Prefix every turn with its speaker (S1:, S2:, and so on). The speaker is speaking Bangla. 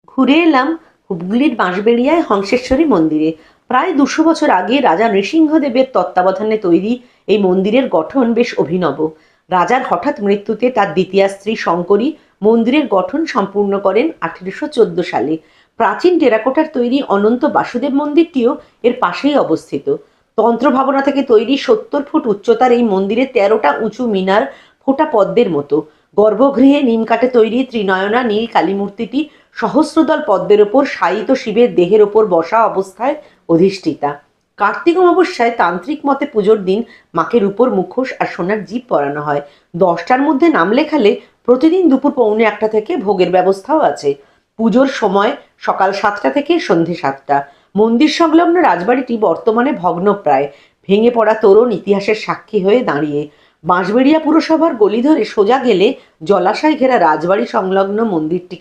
S1: ঘুরে এলাম হুগলির বাঁশবেড়িয়ায় হংসেশ্বরী মন্দিরে। প্রায় 200 বছর আগে রাজা নৃসিংহদেবের তত্ত্বাবধানে তৈরি এই মন্দিরের গঠন বেশ অভিনব। রাজার হঠাৎ মৃত্যুতে তার দ্বিতীয়া স্ত্রী শঙ্করী মন্দিরের গঠন সম্পূর্ণ করেন 1814 সালে। প্রাচীন টেরাকোটার তৈরি অনন্ত বাসুদেব মন্দিরটিও এর পাশেই অবস্থিত। তন্ত্র ভাবনা থেকে তৈরি 70 ফুট উচ্চতার এই মন্দিরে 13টা উঁচু মিনার ফোটা পদ্মের মতো। গর্ভগৃহে নিমকাঠে তৈরি ত্রিনয়না নীল কালী মূর্তিটি সহস্রদল পদ্মের ওপর শায়িত শিবের দেহের ওপর বসা অবস্থায় অধিষ্ঠিতা। কার্তিক অমাবস্যায় তান্ত্রিক মতে পুজোর দিন মাকে রূপোর মুখোশ আর সোনার জিভ পরানো হয়। 10টার মধ্যে নাম লেখালে প্রতিদিন দুপুর 1:45 থেকে ভোগের ব্যবস্থাও আছে। পুজোর সময় সকাল 7টা থেকে সন্ধে 7টা। মন্দির সংলগ্ন রাজবাড়িটি বর্তমানে ভগ্নপ্রায়, ভেঙে পড়া তোরণ ইতিহাসের সাক্ষী হয়ে দাঁড়িয়ে। বাঁশবেড়িয়া পুরসভার গলি ধরে সোজা গেলে জলাশয় ঘেরা রাজবাড়ি সংলগ্ন মন্দিরটি